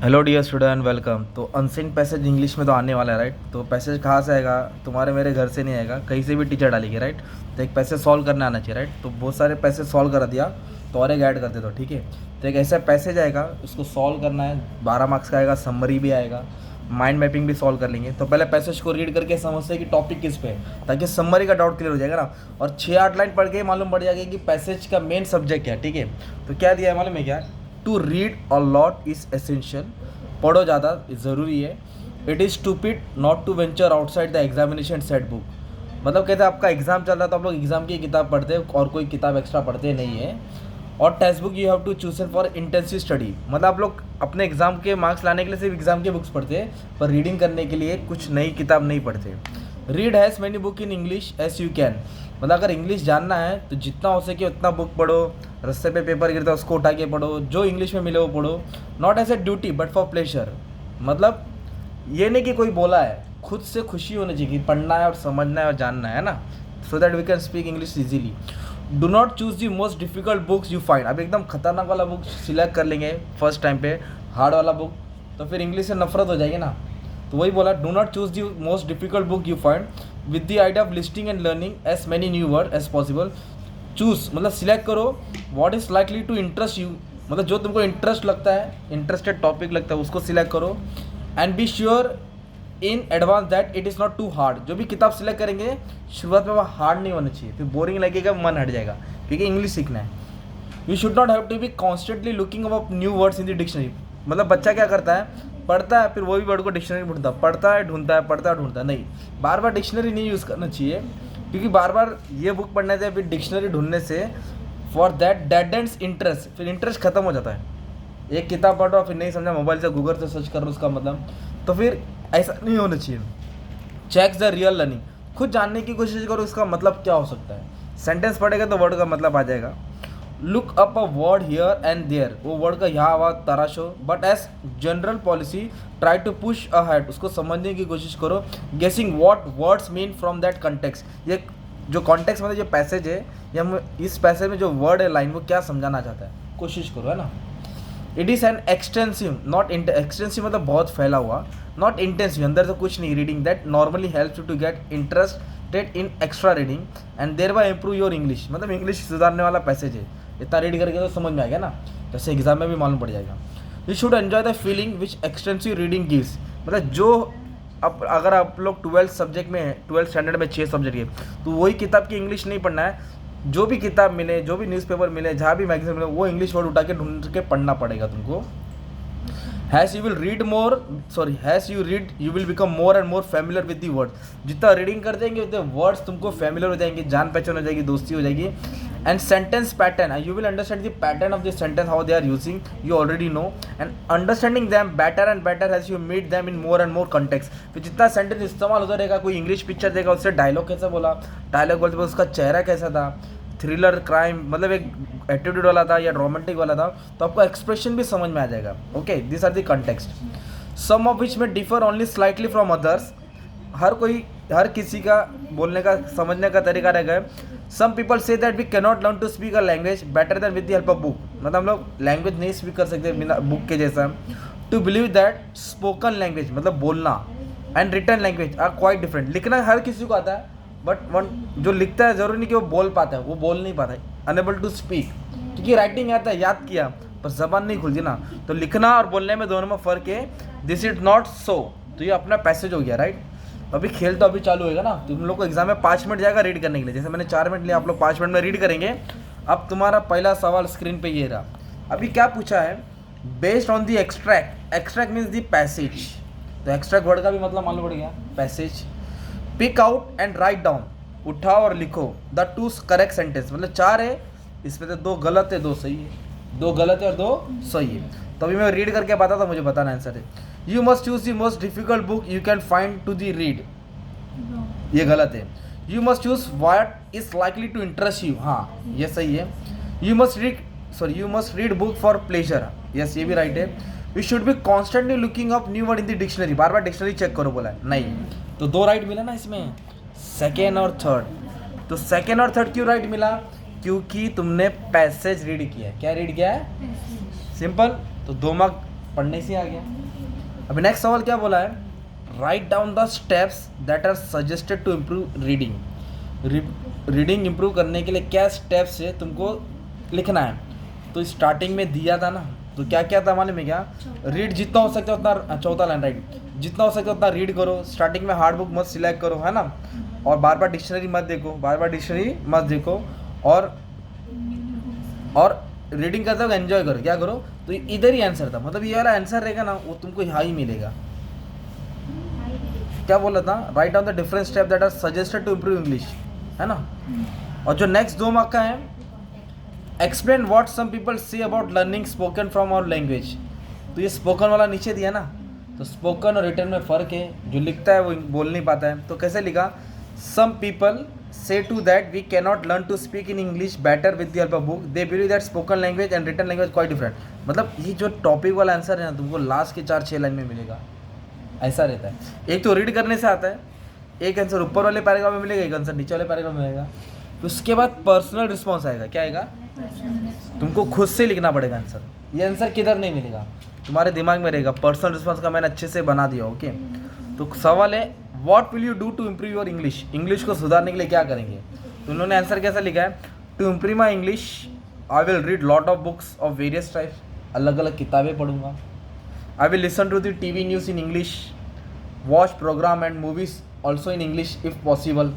Hello dear student, welcome. तो unseen passage English में तो आने वाला है, राइट। तो पैसेज कहाँ से आएगा? तुम्हारे मेरे घर से नहीं आएगा, कहीं से भी टीचर डालेगी, राइट। तो एक पैसेज सॉल्व करने आना चाहिए, राइट। तो बहुत सारे पैसेज सॉल्व कर दिया तो और एक ऐड कर दे दो, ठीक है। तो एक ऐसा पैसेज आएगा, उसको सॉल्व करना है, 12 मार्क्स का आएगा, समरी भी आएगा, माइंड मैपिंग भी सॉल्व कर लेंगे। तो पहले पैसेज को रीड करके समझते हैं कि टॉपिक किस पे है, ताकि समरी का डाउट क्लियर हो जाएगा ना। और 6-8 लाइन पढ़ के मालूम पड़ जाएगा कि पैसेज का मेन सब्जेक्ट क्या है, ठीक है। तो क्या दिया है मालूम है क्या? To read a lot is essential. पढ़ो ज़्यादा ज़रूरी है। It is stupid not to venture outside the examination set book. मतलब कहते हैं आपका एग्ज़ाम चल रहा है तो आप लोग एग्ज़ाम की किताब पढ़ते हैं और कोई किताब एक्स्ट्रा पढ़ते नहीं है। और text book you have to chosen for intensive study. मतलब आप लोग अपने एग्ज़ाम के मार्क्स लाने के लिए सिर्फ एग्ज़ाम के बुक्स पढ़ते हैं, पर रीडिंग करने के लिए कुछ नई किताब नहीं पढ़ते। Read has many book in English as you can. मतलब अगर इंग्लिश जानना है तो जितना हो सके उतना बुक पढ़ो। रास्ते पे पेपर गिरता है उसको उठा के पढ़ो, जो इंग्लिश में मिले वो पढ़ो। Not as a duty but for pleasure. मतलब ये नहीं कि कोई बोला है, खुद से खुशी होनी चाहिए कि पढ़ना है और समझना है और जानना है ना, so that we can speak English easily. Do not choose the most difficult books you find. अब एकदम खतरनाक वाला बुक सिलेक्ट कर लेंगे फर्स्ट टाइम पे, हार्ड वाला बुक, तो फिर इंग्लिश से नफरत हो जाएगी ना। तो वही बोला, do not choose the most difficult book you find with the idea of listing and learning as many new word as possible. Choose मतलब सिलेक्ट करो what is likely to interest you. मतलब जो तुमको इंटरेस्ट लगता है, interested topic लगता है, उसको सिलेक्ट करो। And be sure in advance that it is not too hard. जो भी किताब सिलेक्ट करेंगे शुरुआत में वह हार्ड नहीं होना चाहिए, फिर बोरिंग लगेगा, मन हट जाएगा, क्योंकि इंग्लिश सीखना है। You should not have to be constantly looking up new words in the dictionary. मतलब बच्चा क्या करता है, पढ़ता है फिर वही वर्ड को डिक्शनरी में ढूंढता है, पढ़ता है ढूंढता है, पढ़ता है ढूंढता है। नहीं, बार बार डिक्शनरी नहीं यूज़ करना चाहिए, क्योंकि बार बार ये बुक पढ़ने से फिर डिक्शनरी ढूंढने से for that dead ends interest, फिर इंटरेस्ट खत्म हो जाता है। एक किताब पढ़ रहा फिर नहीं समझा, मोबाइल से गूगल से सर्च कर रहा उसका मतलब, तो फिर ऐसा नहीं होना चाहिए। Check the real learning. खुद जानने की कोशिश करो इसका मतलब क्या हो सकता है। सेंटेंस पढ़ेगा तो वर्ड का मतलब आ जाएगा। Look up a word here and there, वो वर्ड का यहाँ वहाँ तराशो, but as general policy try to push ahead, उसको समझने की कोशिश करो। Guessing what words mean from that context. ये जो कॉन्टेक्स्ट मतलब जो पैसेज है, या इस पैसेज में जो वर्ड है, लाइन, वो क्या समझाना चाहता है, कोशिश करो, है ना। It is an extensive not extensive मतलब बहुत फैला हुआ, नॉट इंटेंसिव अंदर से कुछ नहीं, reading that normally helps you to get interested in extra reading and thereby improve your English. मतलब इंग्लिश सुधारने वाला पैसेज है, इतना रीड करके तो समझ में आ गया ना, जैसे एग्जाम में भी मालूम पड़ जाएगा। You should enjoy the feeling which extensive reading gives. मतलब जो अब अगर आप लोग 12th सब्जेक्ट में, 12th स्टैंडर्ड में 6 सब्जेक्ट है, तो वही किताब की इंग्लिश नहीं पढ़ना है। जो भी किताब मिले, जो भी न्यूज़पेपर मिले, जहाँ भी मैगजीन मिले, वो इंग्लिश वर्ड उठा के ढूंढ के पढ़ना पड़ेगा तुमको। Has you read you will become more and more familiar with the word. जितना रीडिंग कर देंगे उतने वर्ड्स तुमको फैमिलियर हो जाएंगे, जान पहचान हो जाएगी, दोस्ती हो जाएगी। And sentence pattern, you will understand the pattern of the sentence, how they are using, you already know, and understanding them better and better has you meet them in more and more context. फिर जितना sentence इस्तेमाल होता रहेगा, कोई English picture देखा उससे dialogue कैसा बोला, डायलॉग बोलते उसका चेहरा कैसा था, थ्रिलर क्राइम मतलब एक एटीट्यूड वाला था या रोमांटिक वाला था, तो आपको एक्सप्रेशन भी समझ में आ जाएगा। Okay, this are the context, some of which में differ only slightly from others. हर किसी का बोलने का समझने का तरीका रहेगा। Some people say that we cannot learn to speak a language better than with the help of book. मतलब हम लोग लैंग्वेज नहीं स्पीक कर सकते बिना बुक के जैसा। To believe that spoken language मतलब बोलना and written language are quite different. लिखना हर किसी को आता है, बट वन जो लिखता है ज़रूरी नहीं कि वो बोल पाता है, वो बोल नहीं पाता है, अनेबल टू स्पीक। क्योंकि राइटिंग आता है, याद किया, पर जबान नहीं खुलती ना। तो लिखना और बोलने में दोनों में फ़र्क है। This is not so. तो ये अपना पैसेज हो गया, राइट। अभी खेल तो अभी चालू होएगा ना, तुम लोग को एग्जाम में 5 मिनट जाएगा रीड करने के लिए। जैसे मैंने 4 मिनट लिया, आप लोग 5 मिनट में रीड करेंगे। अब तुम्हारा पहला सवाल स्क्रीन पे ये रहा। अभी क्या पूछा है, based on the extract. Extract means the passage, तो एक्सट्रैक्ट वर्ड का भी मतलब मालूम पड़ गया, passage. Pick out and write down, उठाओ और लिखो द 2 करेक्ट सेंटेंस। मतलब 4 है, इसमें से 2 गलत है, 2 सही है, 2 गलत है और 2 सही है। तो अभी मैं रीड करके बताता था, मुझे बताना आंसर है। You must choose the most difficult book you can find to the read, ये गलत है। You must choose what is likely to interest you, हाँ ये सही है। You must read book for pleasure, yes ये भी राइट है। You should be constantly looking up new word in the dictionary, बार बार डिक्शनरी चेक करो बोला है, नहीं। तो 2 राइट मिला ना इसमें, सेकेंड और थर्ड। तो सेकेंड और थर्ड क्यों राइट मिला, क्योंकि तुमने पैसेज रीड किया है। क्या रीड किया है, सिंपल। तो 2 मार्क पढ़ने से आ गया। अभी नेक्स्ट सवाल क्या बोला है, write down the steps that are suggested to improve reading. Reading improve करने के लिए क्या स्टेप्स है तुमको लिखना है। तो स्टार्टिंग में दिया था ना, तो क्या क्या था मालूम है क्या, रीड जितना हो सकता है उतना, चौथा लाइन राइट, जितना हो सकता है उतना रीड करो। स्टार्टिंग में हार्ड बुक मत सिलेक्ट करो, है ना, और बार बार डिक्शनरी मत देखो, बार बार डिक्शनरी मत देखो, और रीडिंग करते हुए एंजॉय करो। क्या करो, तो इधर ही आंसर था, मतलब ये वाला आंसर रहेगा ना वो तुमको यहाँ ही मिलेगा। क्या बोला था, write down the different step that are suggested to improve English, है ना। और जो नेक्स्ट 2 मार्क का है, explain what some people say about learning spoken from our language. तो ये स्पोकन वाला नीचे दिया ना, तो स्पोकन और रिटन में फ़र्क है, जो लिखता है वो बोल नहीं पाता है। तो कैसे लिखा, some people say to that we cannot learn to speak in English better with the help of book, they believe that spoken language and written language quite different। मतलब ये जो टॉपिक वाला आंसर है ना तुमको लास्ट के 4-6 line में मिलेगा, ऐसा रहता है। एक तो रीड करने से आता है, एक आंसर ऊपर वाले पैराग्राफ में मिलेगा, एक आंसर नीचे वाले पैराग्राफ में मिलेगा। तो उसके बाद पर्सनल रिस्पॉन्स आएगा, क्या आएगा, तुमको खुद से लिखना पड़ेगा आंसर। ये आंसर किधर नहीं मिलेगा, तुम्हारे दिमाग में रहेगा। पर्सनल रिस्पॉन्स का मैंने अच्छे से बना दिया, ओके। तो सवाल है what will you do to improve your English, English को सुधारने के लिए क्या करेंगे। तो उन्होंने आंसर कैसा लिखा है, to improve my English I will read lot of books of various types, अलग अलग किताबें पढ़ूंगा। I will listen to the TV news in English, watch program and movies also in English if possible,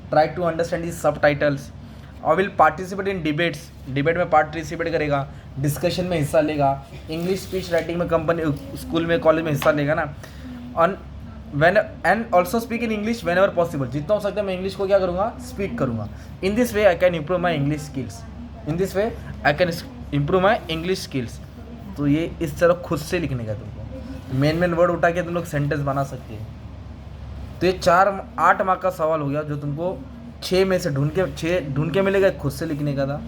try to understand the subtitles. I will participate in debates, debate में participate करेगा, discussion में हिस्सा लेगा, English speech writing में company school में college में हिस्सा लेगा ना। On when and also speak in English whenever possible, जितना हो सकता है मैं इंग्लिश को क्या करूँगा, स्पीक करूँगा। In this way I can improve my English skills, in this way I can improve my English skills. तो ये इस तरह खुद से लिखने का तुमको, मेन वर्ड उठा के तुम लोग सेंटेंस बना सकते हैं। तो ये 8 मार्क का सवाल हो गया, जो तुमको 6 में से ढूंढ के मिलेगा, खुद से लिखने का था।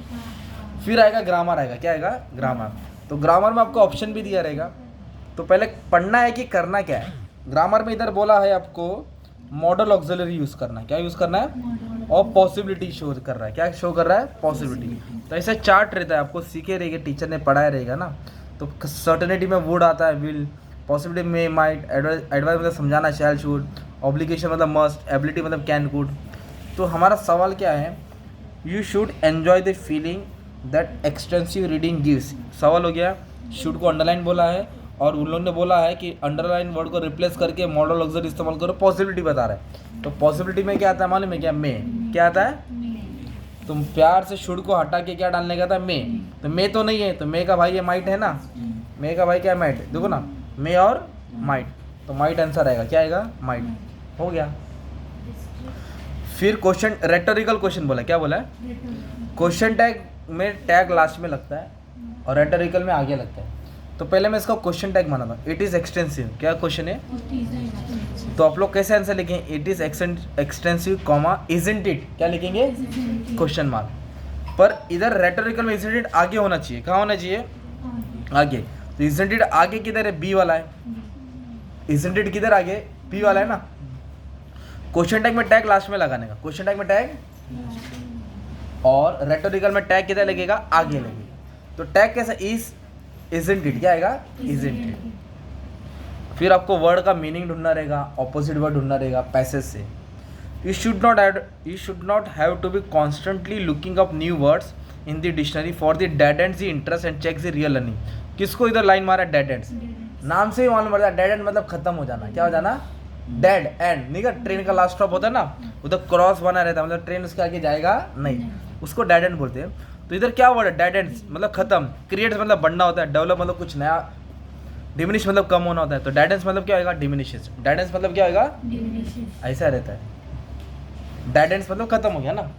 फिर आएगा ग्रामर, आएगा क्या आएगा, ग्रामर। तो ग्रामर में आपको ऑप्शन भी दिया रहेगा, तो पहले पढ़ना है कि करना क्या है। ग्रामर में इधर बोला है आपको मॉडल ऑक्सिलरी यूज़ करना है, क्या यूज़ करना है, और पॉसिबिलिटी शो कर रहा है, क्या शो कर रहा है, पॉसिबिलिटी। तो ऐसा चार्ट रहता है, आपको सीखे रहेगा, टीचर ने पढ़ाया रहेगा ना। तो सर्टेनिटी में वुड आता है, विल, पॉसिबिलिटी में माइट, एडवाइस मतलब समझाना, शैल, शुड, ऑब्लिगेशन मतलब मस्ट, एबिलिटी मतलब कैन, कुड। तो हमारा सवाल क्या है, you should enjoy the feeling that extensive reading gives. सवाल हो गया, शुड को अंडरलाइन बोला है, और उन लोगों ने बोला है कि अंडरलाइन वर्ड को रिप्लेस करके मॉडल ऑक्सिलरी इस्तेमाल करो, पॉसिबिलिटी बता रहा है। तो पॉसिबिलिटी में क्या आता है मालूम है क्या, में क्या आता है, तुम प्यार से शुड को हटा के क्या डालने का था, में। तो में तो नहीं है, तो में का भाई ये माइट है ना, में का भाई क्या है, माइट। देखो ना, में और माइट, तो माइट आंसर आएगा, क्या आएगा, माइट। हो गया। फिर क्वेश्चन, रेटोरिकल क्वेश्चन बोला, क्या बोला है, क्वेश्चन टैग में टैग लास्ट में लगता है और रेटोरिकल में आगे लगता है। तो पहले मैं इसका क्वेश्चन टैग माना था, इट इज़ एक्सटेंसिव, क्या क्वेश्चन है, तो आप लोग कैसे आंसर लिखेंगे, it is extensive comma isn't it, क्या लिखेंगे, क्वेश्चन मार्क। पर इधर रेटोरिकल में इजंट इट आगे होना चाहिए, कहाँ होना चाहिए, आगे। तो इजंट इट आगे किधर है, बी वाला है, इजंट इट किधर आगे, बी वाला है ना। क्वेश्चन टैग में टैग लास्ट में लगाने का, क्वेश्चन टैग में टैग, और रेटोरिकल में टैग किधर लगेगा, आगे लगेगा। तो टैग कैसा, इज, इजंट इट, क्या आएगा, इजंट इट। फिर आपको वर्ड का मीनिंग ढूंढना रहेगा, ऑपोजिट वर्ड ढूंढना रहेगा पैसेज से। You should not have to be constantly looking up new words in the dictionary for the dead end the interest and check the real learning. किसको इधर लाइन मारा, dead ends, नाम से ही मालूम पड़ता है, डेड एंड मतलब खत्म हो जाना, क्या हो जाना, डेड एंड। नहीं, ट्रेन का लास्ट स्टॉप होता है ना, उधर क्रॉस बना रहता है, मतलब ट्रेन उसके आगे जाएगा नहीं, उसको डेड एंड बोलते हैं। तो इधर क्या वर्ड है, डेड एंड्स मतलब खत्म, क्रिएट्स मतलब बढ़ना होता है, डेवलप मतलब कुछ नया, डिमिनिश मतलब कम होना होता है। तो डेड एंड्स मतलब क्या होगा, डिमिनिशेस। डेड एंड्स मतलब क्या होगा, ऐसा रहता है, डेड एंड्स मतलब खत्म हो गया ना।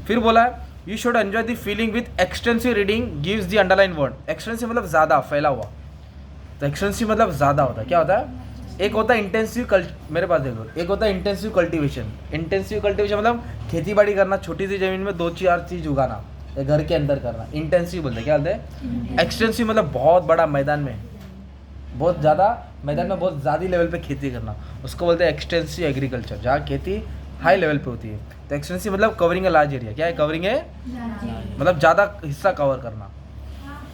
फिर बोला you should enjoy the feeling with extensive reading gives the underline word. Extensive मतलब ज़्यादा, फैला हुआ, तो एक्सटेंसिव मतलब ज़्यादा होता है, क्या होता है, एक होता है इंटेंसिव मेरे पास देखो, एक होता है इंटेंसिव कल्टीवेशन। इंटेंसिव कल्टीवेशन मतलब खेती बाड़ी करना, छोटी सी ज़मीन में 2-4 चीज़ उगाना या घर के अंदर करना, इंटेंसिव बोलते हैं। क्या बोलते हैं, एक्सटेंसिव मतलब बहुत बड़ा मैदान में, बहुत ज़्यादा मैदान में बहुत ज़्यादा लेवल पे खेती करना, उसको बोलते हैं एक्सटेंसिव एग्रीकल्चर, जहाँ खेती हाई लेवल पे होती है। तो एक्सटेंसिव मतलब कवरिंग ए लार्ज एरिया, क्या है, कवरिंग है मतलब ज़्यादा हिस्सा कवर करना।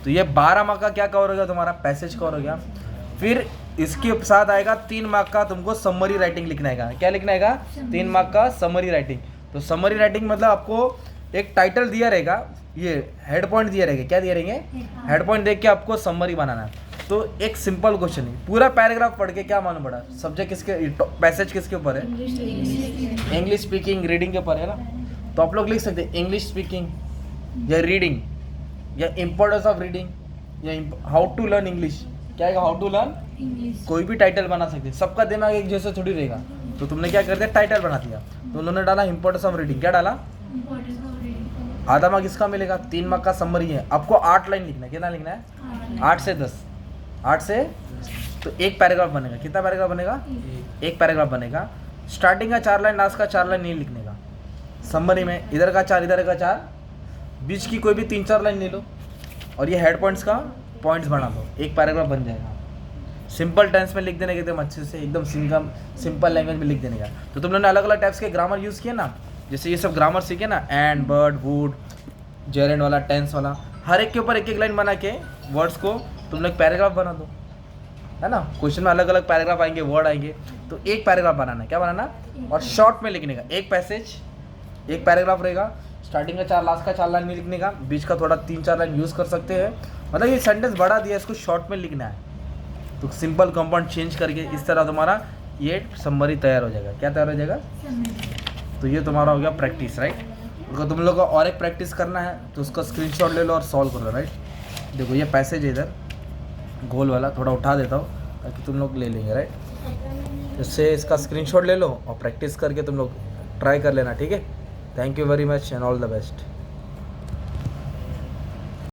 तो ये 12 मार्क का क्या कवर हो गया तुम्हारा, पैसेज कवर हो गया। फिर इसके साथ आएगा 3 मार्क का तुमको समरी राइटिंग लिखना है। क्या लिखना है? 3 मार्क का समरी राइटिंग। तो समरी राइटिंग मतलब आपको एक टाइटल दिया रहेगा, ये हेड पॉइंट दिया रहेगा। क्या दिया रहेंगे? हेड पॉइंट देख के आपको समरी बनाना है। तो एक सिंपल क्वेश्चन है, पूरा पैराग्राफ पढ़ के क्या मालूम पड़ा? सब्जेक्ट किसके, पैसेज किसके ऊपर है? इंग्लिश स्पीकिंग रीडिंग के ऊपर है ना। तो आप लोग लिख सकते हैं इंग्लिश स्पीकिंग या रीडिंग या इम्पोर्टेंस ऑफ रीडिंग या हाउ टू लर्न इंग्लिश। क्या है? How to learn. कोई भी टाइटल बना सकते हैं, सबका दिमाग एक जैसे थोड़ी रहेगा। तो तुमने क्या कर दिया? टाइटल बना दिया। तो उन्होंने डाला इम्पोर्टेंस ऑफ रीडिंग। क्या डाला? आधा मार्क इसका मिलेगा। 3 मार्क का समरी है। आपको 8 लाइन लिखना है। कितना लिखना है? 8 से 10। 8 से तो एक पैराग्राफ बनेगा। कितना पैराग्राफ बनेगा? एक पैराग्राफ बनेगा। स्टार्टिंग का 4 लाइन, लास्ट का 4 लाइन नहीं लिखने का। समरी में इधर का 4, इधर का 4, बीच की कोई भी 3-4 लाइन ले लो और ये हेड पॉइंट्स का पॉइंट्स बना दो, एक पैराग्राफ बन जाएगा। सिंपल टेंस में लिख देने के एकदम अच्छे से, एकदम सिंपल लैंग्वेज में लिख देने का। तो तुम लोगों ने अलग अलग टाइप्स के ग्रामर यूज़ किए ना, जैसे ये सब ग्रामर सीखे ना, एंड, बर्ड, वुड, जेरेंड वाला, टेंस वाला, हर एक के ऊपर एक एक लाइन बना के वर्ड्स को तुम लोग पैराग्राफ बना दो, है ना। क्वेश्चन में अलग अलग पैराग्राफ आएंगे, वर्ड आएंगे, तो एक पैराग्राफ बनाना है। क्या बनाना? और शॉर्ट में लिखने का। एक पैसेज, एक पैराग्राफ रहेगा। स्टार्टिंग का 4, लास्ट का 4 लाइन नहीं लिखने का, बीच का थोड़ा 3-4 लाइन यूज़ कर सकते हैं। मतलब ये सेंटेंस बढ़ा दिया, इसको शॉर्ट में लिखना है। तो सिंपल कंपाउंड चेंज करके इस तरह तुम्हारा ये समरी तैयार हो जाएगा। क्या तैयार हो जाएगा? तो ये तुम्हारा हो गया प्रैक्टिस, राइट। अगर तुम लोग को और एक प्रैक्टिस करना है तो उसका स्क्रीनशॉट ले लो और सॉल्व कर लो, राइट। देखो ये पैसेज है इधर गोल वाला, थोड़ा उठा देता हूँ ताकि तुम लोग ले लेंगे, राइट। इससे इसका स्क्रीनशॉट ले लो और प्रैक्टिस करके तुम लोग ट्राई कर लेना, ठीक है। Thank you very much and all the best.